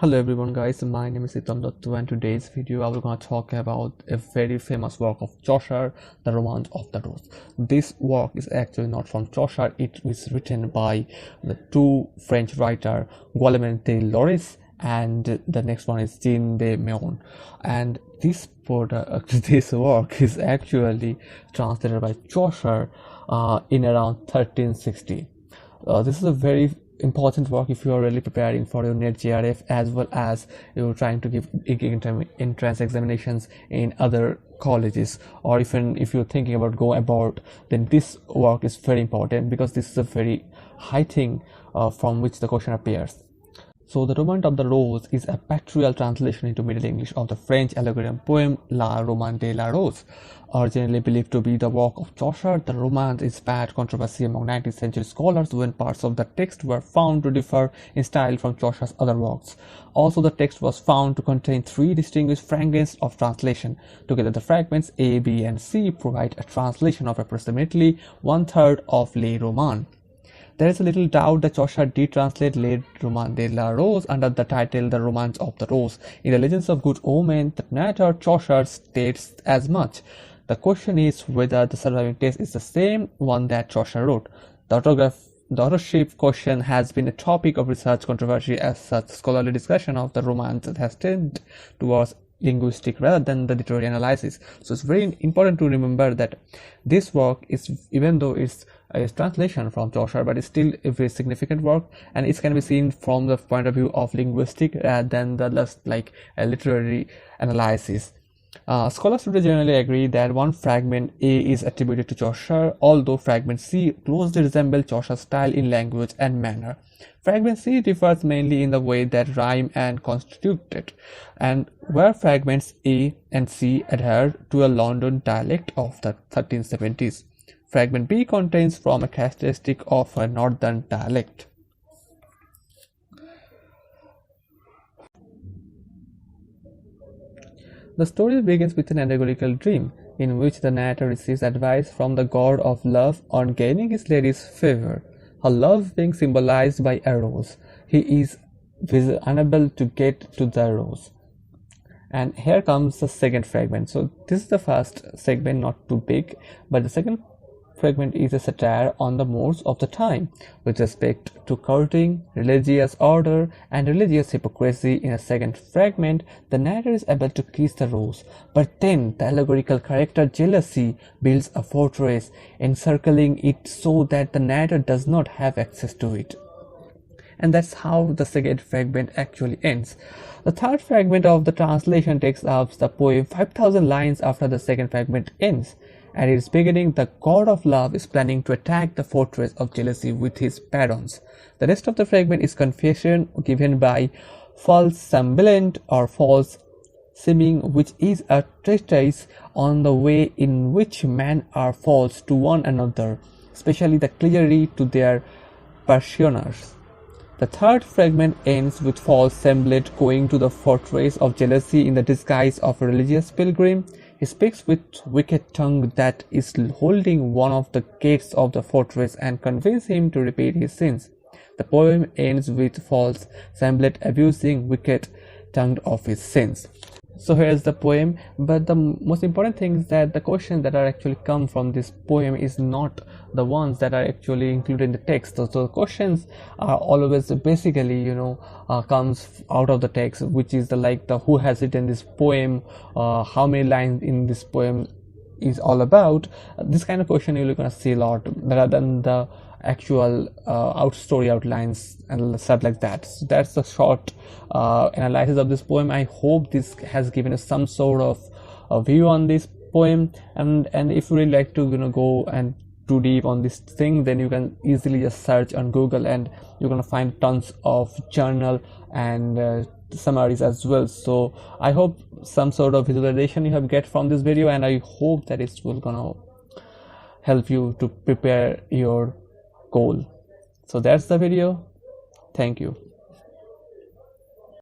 Hello everyone guys, my name is Ritam Dutta and today's video I will gonna talk about a very famous work of Chaucer, the Romaunt of the Rose. This work is actually not from Chaucer, it was written by the two French writer Guillaume de Loris and the next one is Jean de Meun. And this work is actually translated by Chaucer in around 1360. This is a very important work if you are really preparing for your net JRF as well as you're trying to give entrance examinations in other colleges, or even if you're thinking about go abroad, then this work is very important because this is a very high thing from which the question appears. So the Romaunt of the Rose is a pictorial translation into Middle English of the French allegorical poem La Romaunt de la Rose. Originally believed to be the work of Chaucer, the Romaunt inspired controversy among 19th century scholars when parts of the text were found to differ in style from Chaucer's other works. Also, the text was found to contain three distinguished fragments of translation. Together, the fragments A, B, and C provide a translation of approximately one-third of Le Romaunt. There is a little doubt that Chaucer did translate Le Romaunt de la Rose under the title The Romaunt of the Rose. In the Legends of Good Omen, the narrator Chaucer states as much. The question is whether the surviving text is the same one that Chaucer wrote. The authorship question has been a topic of research controversy, as such scholarly discussion of the Romance has tended towards linguistic rather than the literary analysis. So it's very important to remember that this work is, even though it's a translation from Chaucer, but it's still a very significant work, and it can be seen from the point of view of linguistic rather than the just like a literary analysis. Scholars today generally agree that one fragment A is attributed to Chaucer, although fragment C closely resembles Chaucer's style in language and manner. Fragment C differs mainly in the way that rhyme and constitute it, and where fragments A and C adhere to a London dialect of the 1370s. Fragment B contains from a characteristic of a northern dialect. The story begins with an allegorical dream, in which the narrator receives advice from the god of love on gaining his lady's favor, her love being symbolized by a rose. He is unable to get to the rose. And here comes the second fragment. So this is the first segment, not too big, but the second fragment is a satire on the modes of the time with respect to courting, religious order, and religious hypocrisy. In a second fragment, the narrator is able to kiss the rose, but then the allegorical character jealousy builds a fortress encircling it so that the narrator does not have access to it. And that's how the second fragment actually ends. The third fragment of the translation takes up the poem 5,000 lines after the second fragment ends. At its beginning, the god of love is planning to attack the fortress of jealousy with his barons. The rest of the fragment is confession given by false semblant or false seeming, which is a treatise on the way in which men are false to one another, especially the clearly to their parishioners. The third fragment ends with false semblant going to the fortress of jealousy in the disguise of a religious pilgrim. He speaks with wicked tongue that is holding one of the gates of the fortress and convinces him to repeat his sins. The poem ends with false semblant abusing wicked tongue of his sins. So here's the poem, but the most important thing is that the questions that are actually come from this poem is not the ones that are actually included in the text. So the questions are always basically comes out of the text, which is the who has written this poem, how many lines in this poem is all about. This kind of question you're gonna see a lot rather than the actual story outlines and stuff like that. So that's the short analysis of this poem. I hope this has given us some sort of view on this poem, and if you really like to go and too deep on this thing, then you can easily just search on Google and you're gonna find tons of journal and summaries as well. So I hope some sort of visualization you have get from this video, and I hope that it's will gonna help you to prepare your goal. So that's the video. Thank you.